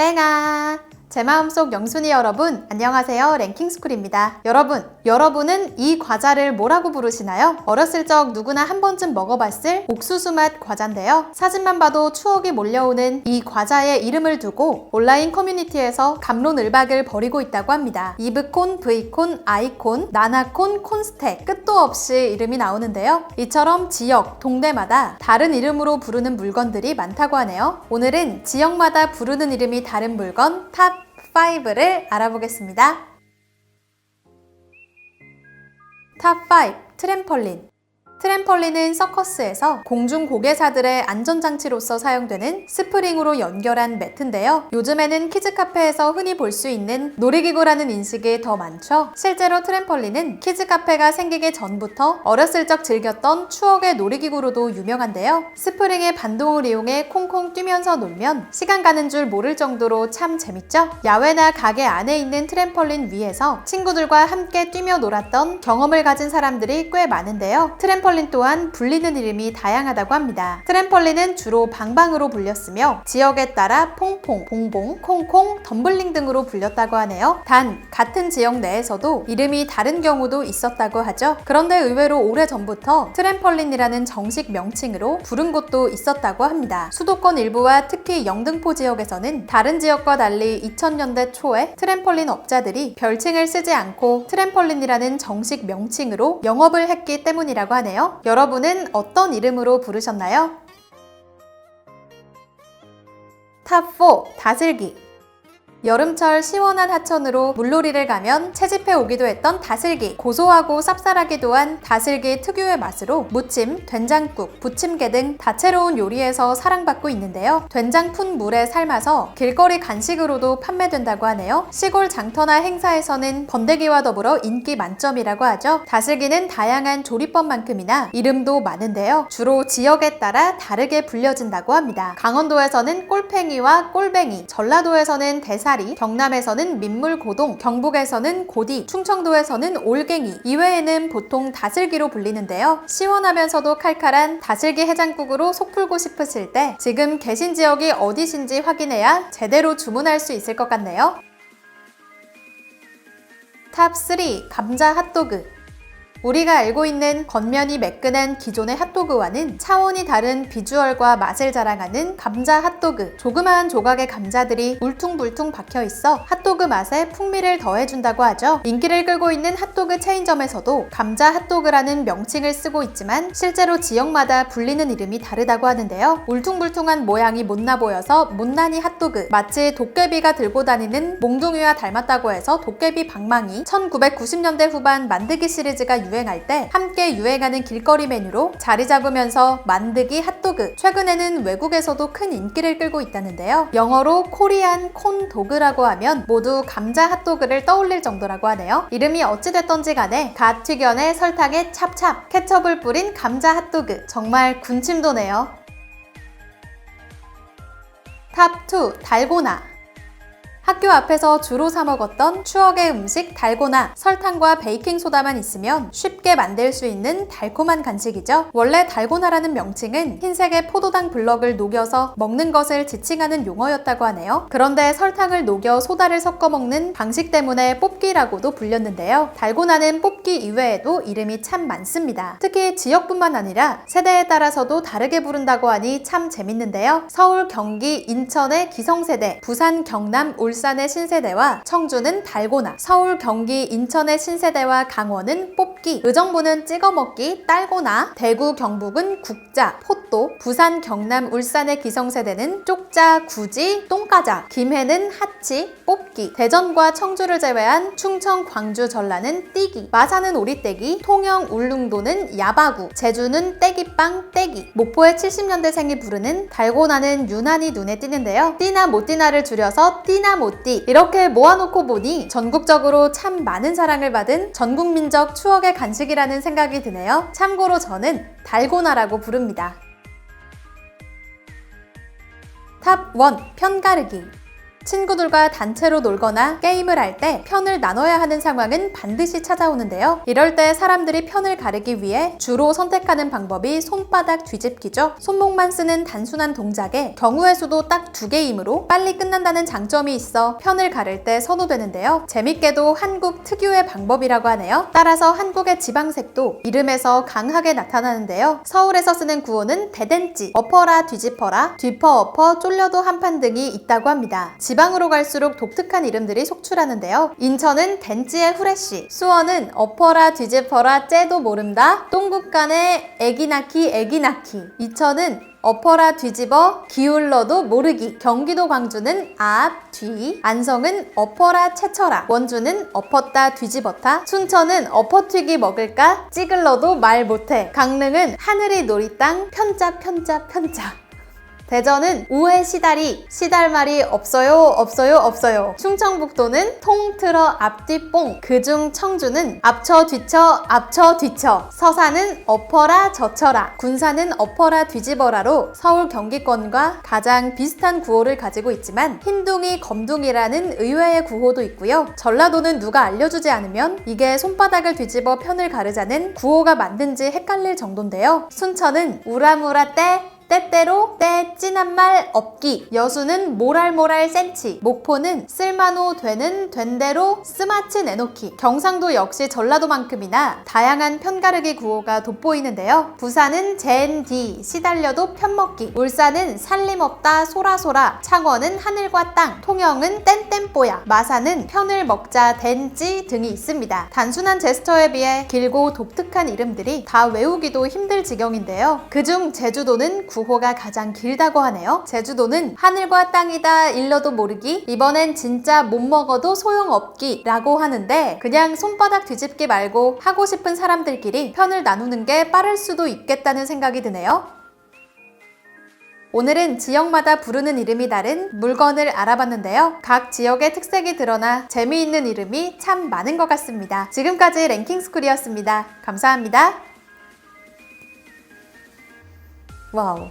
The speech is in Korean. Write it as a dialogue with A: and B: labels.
A: 랭아! 제 마음속 영순이 여러분, 안녕하세요. 랭킹스쿨입니다. 여러분은 이 과자를 뭐라고 부르시나요? 어렸을 적 누구나 한 번쯤 먹어봤을 옥수수 맛 과자인데요. 사진만 봐도 추억이 몰려오는 이 과자의 이름을 두고 온라인 커뮤니티에서 갑론을박을 벌이고 있다고 합니다. 이브콘, 브이콘, 아이콘, 나나콘, 콘스택 끝도 없이 이름이 나오는데요. 이처럼 지역, 동네마다 다른 이름으로 부르는 물건들이 많다고 하네요. 오늘은 지역마다 부르는 이름이 다른 물건 탑 5를 알아보겠습니다. 탑 5. 트램펄린. 트램펄린은 서커스에서 공중 고개사들의 안전장치로서 사용되는 스프링으로 연결한 매트인데요. 요즘에는 키즈카페에서 흔히 볼 수 있는 놀이기구라는 인식이 더 많죠. 실제로 트램펄린은 키즈카페가 생기기 전부터 어렸을 적 즐겼던 추억의 놀이기구로도 유명한데요. 스프링의 반동을 이용해 콩콩 뛰면서 놀면 시간 가는 줄 모를 정도로 참 재밌죠? 야외나 가게 안에 있는 트램펄린 위에서 친구들과 함께 뛰며 놀았던 경험을 가진 사람들이 꽤 많은데요. 트램펄린 또한 불리는 이름이 다양하다고 합니다. 트램펄린은 주로 방방으로 불렸으며 지역에 따라 퐁퐁, 봉봉, 콩콩, 덤블링 등으로 불렸다고 하네요. 단 같은 지역 내에서도 이름이 다른 경우도 있었다고 하죠. 그런데 의외로 오래전부터 트램펄린이라는 정식 명칭으로 부른 곳도 있었다고 합니다. 수도권 일부와 특히 영등포 지역에서는 다른 지역과 달리 2000년대 초에 트램펄린 업자들이 별칭을 쓰지 않고 트램펄린이라는 정식 명칭으로 영업을 했기 때문이라고 하네요. 여러분은 어떤 이름으로 부르셨나요? 탑 4. 다슬기. 여름철 시원한 하천으로 물놀이를 가면 채집해 오기도 했던 다슬기. 고소하고 쌉쌀하기도 한 다슬기 특유의 맛으로 무침, 된장국, 부침개 등 다채로운 요리에서 사랑받고 있는데요. 된장 푼 물에 삶아서 길거리 간식으로도 판매된다고 하네요. 시골 장터나 행사에서는 번데기와 더불어 인기 만점이라고 하죠. 다슬기는 다양한 조리법만큼이나 이름도 많은데요. 주로 지역에 따라 다르게 불려진다고 합니다. 강원도에서는 꼴팽이와 꼴뱅이, 전라도에서는 대사리, 경남에서는 민물고동, 경북에서는 고디, 충청도에서는 올갱이, 이외에는 보통 다슬기로 불리는데요. 시원하면서도 칼칼한 다슬기 해장국으로 속 풀고 싶으실 때 지금 계신 지역이 어디신지 확인해야 제대로 주문할 수 있을 것 같네요. 탑 3. 감자 핫도그. 우리가 알고 있는 겉면이 매끈한 기존의 핫도그와는 차원이 다른 비주얼과 맛을 자랑하는 감자 핫도그. 조그마한 조각의 감자들이 울퉁불퉁 박혀있어 핫도그 맛에 풍미를 더해준다고 하죠. 인기를 끌고 있는 핫도그 체인점에서도 감자 핫도그라는 명칭을 쓰고 있지만 실제로 지역마다 불리는 이름이 다르다고 하는데요. 울퉁불퉁한 모양이 못나 보여서 못난이 핫도그, 마치 도깨비가 들고 다니는 몽둥이와 닮았다고 해서 도깨비 방망이, 1990년대 후반 만드기 시리즈가 유행할 때 함께 유행하는 길거리 메뉴로 자리 잡으면서 만드기 핫도그. 최근에는 외국에서도 큰 인기를 끌고 있다는데요. 영어로 코리안 콘도그라고 하면 모두 감자 핫도그를 떠올릴 정도라고 하네요. 이름이 어찌됐던지 간에 갓 튀겨내 설탕에 찹찹, 케첩을 뿌린 감자 핫도그. 정말 군침 도네요. 탑 2. 달고나. 학교 앞에서 주로 사 먹었던 추억의 음식 달고나. 설탕과 베이킹소다만 있으면 쉽게 만들 수 있는 달콤한 간식이죠. 원래 달고나라는 명칭은 흰색의 포도당 블럭을 녹여서 먹는 것을 지칭하는 용어였다고 하네요. 그런데 설탕을 녹여 소다를 섞어 먹는 방식 때문에 뽑기라고도 불렸는데요. 달고나는 뽑기 이외에도 이름이 참 많습니다. 특히 지역뿐만 아니라 세대에 따라서도 다르게 부른다고 하니 참 재밌는데요. 서울, 경기, 인천의 기성세대, 부산, 경남, 울산의 신세대와 청주는 달고나, 서울, 경기, 인천의 신세대와 강원은 뽑기, 의정부는 찍어먹기, 딸고나, 대구, 경북은 국자, 포또, 부산, 경남, 울산의 기성세대는 쪽자, 구지, 똥가자, 김해는 하치, 뽑기, 대전과 청주를 제외한 충청, 광주, 전라는 띠기, 마산은 오리떼기, 통영, 울릉도는 야바구, 제주는 떼기빵, 떼기, 목포의 70년대생이 부르는 달고나는 유난히 눈에 띄는데요. 띠나 못띠나를 줄여서 띠나 못띠. 이렇게 모아놓고 보니 전국적으로 참 많은 사랑을 받은 전국민적 추억의 간식이라는 생각이 드네요. 참고로 저는 달고나라고 부릅니다. 탑 1. 편가르기. 친구들과 단체로 놀거나 게임을 할 때 편을 나눠야 하는 상황은 반드시 찾아오는데요. 이럴 때 사람들이 편을 가르기 위해 주로 선택하는 방법이 손바닥 뒤집기죠. 손목만 쓰는 단순한 동작에 경우의 수도 딱 2개이므로 빨리 끝난다는 장점이 있어 편을 가를 때 선호되는데요. 재밌게도 한국 특유의 방법이라고 하네요. 따라서 한국의 지방색도 이름에서 강하게 나타나는데요. 서울에서 쓰는 구호는 대댄지, 엎어라 뒤집어라, 뒤퍼 엎어 쫄려도 한판 등이 있다고 합니다. 지방으로 갈수록 독특한 이름들이 속출하는데요. 인천은 댄지의 후레쉬, 수원은 엎어라 뒤집어라 째도 모른다, 동국간에 애기 낳기, 이천은 엎어라 뒤집어 기울러도 모르기, 경기도 광주는 앞, 뒤, 안성은 엎어라 채쳐라, 원주는 엎었다 뒤집었다, 순천은 엎어튀기 먹을까 찌글러도 말 못해, 강릉은 하늘이 노리 땅 편짜. 대전은 우회 시다리, 시달말이 없어요. 충청북도는 통틀어 앞뒤 뽕, 그중 청주는 앞쳐 뒤쳐, 서산은 엎어라 젖혀라, 군산은 엎어라 뒤집어라로 서울 경기권과 가장 비슷한 구호를 가지고 있지만 흰둥이 검둥이라는 의외의 구호도 있고요. 전라도는 누가 알려주지 않으면 이게 손바닥을 뒤집어 편을 가르자는 구호가 맞는지 헷갈릴 정도인데요. 순천은 우라무라 때때로 때 찐한 말 없기, 여수는 모랄 센치, 목포는 쓸만호 된 대로 스마츠 내놓기, 경상도 역시 전라도만큼이나 다양한 편가르기 구호가 돋보이는데요. 부산은 젠디, 시달려도 편먹기, 울산은 살림없다 소라소라, 창원은 하늘과 땅, 통영은 땐땐뽀야, 마산은 편을 먹자 댄지 등이 있습니다. 단순한 제스처에 비해 길고 독특한 이름들이 다 외우기도 힘들 지경인데요. 그중 제주도는 구호가 가장 길다고 하네요. 제주도는 하늘과 땅이다 일러도 모르기, 이번엔 진짜 못 먹어도 소용없기 라고 하는데 그냥 손바닥 뒤집기 말고 하고 싶은 사람들끼리 편을 나누는 게 빠를 수도 있겠다는 생각이 드네요. 오늘은 지역마다 부르는 이름이 다른 물건을 알아봤는데요. 각 지역의 특색이 드러나 재미있는 이름이 참 많은 것 같습니다. 지금까지 랭킹스쿨이었습니다. 감사합니다. 와우.